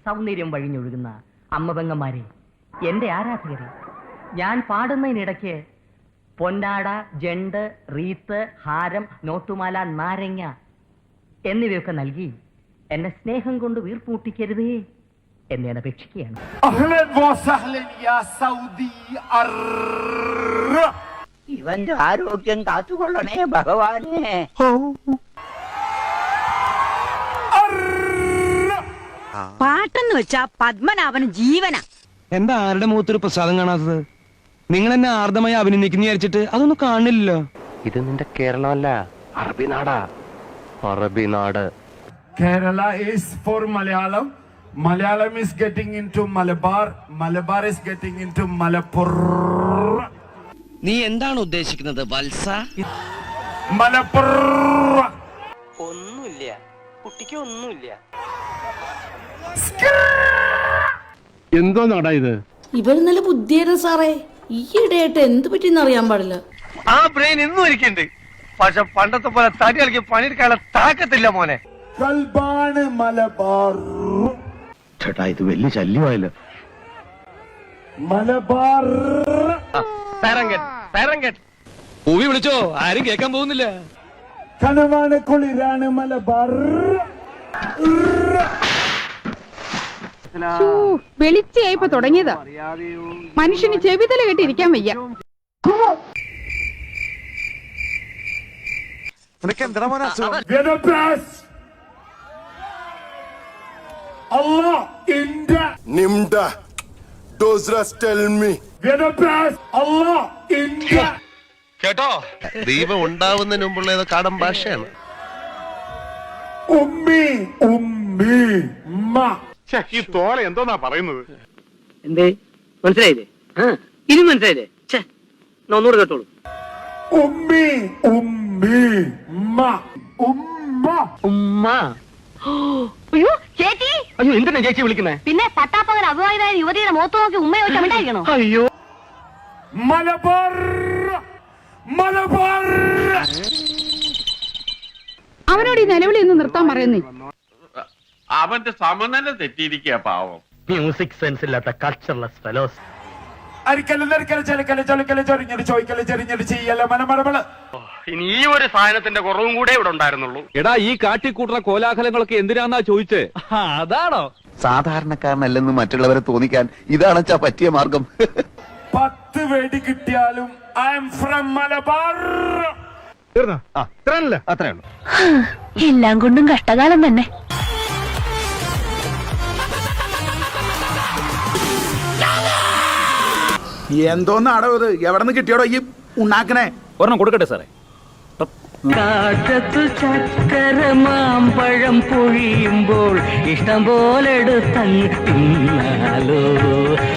സൗന്ദര്യം വഴിഞ്ഞൊഴുകുന്ന അമ്മപെങ്ങന്മാരെ, എന്റെ ആരാധകരെ, ഞാൻ പാടുന്നതിനിടയ്ക്ക് പൊന്നാട, ജണ്ട്, റീത്ത്, ഹാരം, നോട്ടുമാല, നാരങ്ങ എന്നിവയൊക്കെ നൽകി എന്നെ സ്നേഹം കൊണ്ട് വീർപ്പൂട്ടിക്കരുതേ എന്ന് ഞാൻ അപേക്ഷിക്കുകയാണ്. ഇവന്റെ ആരോഗ്യം കാത്തുകൊള്ളണേ ഭഗവാനെ. പാട്ടെന്ന് വെച്ചാ പത്മനാഭന് ജീവന. എന്താ ആരുടെ മുഖത്തൊരു പ്രസാദം കാണാത്തത്? നിങ്ങൾ എന്നെ ആർദ്രമായി അഭിനന്ദിക്കുന്ന വിചാരിച്ചിട്ട് അതൊന്നും കാണില്ലല്ലോ. ഇത് നിന്റെ കേരളമല്ല, അറബി നാടാ. അറബി നാട്. Kerala is for Malayalam. Malayalam is getting into Malabar. Malabar is getting into Malapur. നീ എന്താണ് ഉദ്ദേശിക്കുന്നത് വത്സ? Malapur. ഒന്നുമില്ല, കുട്ടിക്ക് ഒന്നുമില്ല. എന്തോ നാടാ ഇത്? ഇവര് നല്ല ബുദ്ധിയായിരുന്നു സാറേ. ഈയിടെയായിട്ട് എന്ത് പറ്റിയെന്ന് അറിയാൻ പാടില്ല. ആ ബ്രെയിൻ ഇന്നും ഇരിക്കുന്നുണ്ട്. പക്ഷെ പണ്ടത്തെ പോലെ തടി കളിക്ക് പണിയെടുക്കാനുള്ള താക്കത്തില്ല മോനെ. Kalbaan Malabar. ചേട്ടാ, ഇത് വലിയ ശല്യമായല്ലോ. Malabar. പൂവി വിളിച്ചോ? ആരും കേൾക്കാൻ പോകുന്നില്ല. കനവാണ് കുളിരാണ് മലബാർ. വെളിച്ചയായിപ്പോ തുടങ്ങിയതാ. മനുഷ്യന് ചെവിതല കെട്ടിരിക്കാൻ വയ്യ. Allah India. Nimda. Those rest tell me. Allah India. കേട്ടോ, ദൈവം ഉണ്ടാവുന്നതിന് മുമ്പുള്ള ഏതോ കാടൻ ഭാഷയാണ്. ഉമ്മി ഉമ്മി ഉമ്മ. ഈ തോല എന്തോന്നാ പറയുന്നത്? എന്തേ മനസ്സിലായില്ലേ? ഇനി മനസ്സിലായില്ലേ? ഒന്നുകൂടെ കേട്ടോളൂ. ഉമ്മി ഉമ്മി ഉമ്മ ഉമ്മ ഉമ്മ. അയ്യോ ചേച്ചി. അയ്യോ, എന്തിനാ ചേച്ചി വിളിക്കുന്നേ? പിന്നെ പട്ടാപ്പകൻ അഭിമാനായ യുവതിയുടെ മുഖത്ത് നോക്കി ഉമ്മയോ ചമിട്ടായിരിക്കണോ? അയ്യോ, മലബാർ മലബാർ. അവനോട് ഈ നിലവിളി ഒന്ന് നിർത്താൻ പറയുന്നേ. അവന്റെ സമനില തെറ്റിയിരിക്കുക പാവം. മ്യൂസിക് സെൻസ് ഇല്ലാത്ത കൾച്ചർലെസ് ഫെലോസ്. അരിക്കല് നെരിക്കല് ചെലക്കല് ചൊലിക്കല് ചൊരിഞ്ഞല് ചോയ്ക്കല് ചെറിഞ്ഞല് ചെയ്യല മനമടമള്. ഇനി ഈ ഒരു സാധനത്തിന്റെ കുറവും കൂടെ ഇവിടെ ഉണ്ടായിരുന്നുള്ളൂ. എടാ, ഈ കാട്ടിക്കൂട്ടുന്ന കോലാഹലങ്ങളൊക്കെ എന്തിനാന്നാ ചോദിച്ചേ? അതാണോ? സാധാരണക്കാരനല്ലെന്ന് മറ്റുള്ളവരെ തോന്നിക്കാൻ ഇതാണച്ചാ പറ്റിയ മാർഗം. 10 വെടി കിട്ടിയാലും ഐ എം ഫ്രം മലബാർ. അത്രേ ഉള്ളൂ. എല്ലാം കൊണ്ടും കഷ്ടകാലം തന്നെ. എന്തോന്നാടോ ഇത്? എവിടെ നിന്ന് കിട്ടിയോടോ ഈ ഉണ്ടാക്കണേ? ഒരെണ്ണം കൊടുക്കട്ടെ സാറേ. കാറ്റത്തു ചക്കര മാമ്പഴം പൊഴിയുമ്പോൾ ഇഷ്ടം പോലെ എടുത്തങ്ങ് തിന്നാലോ.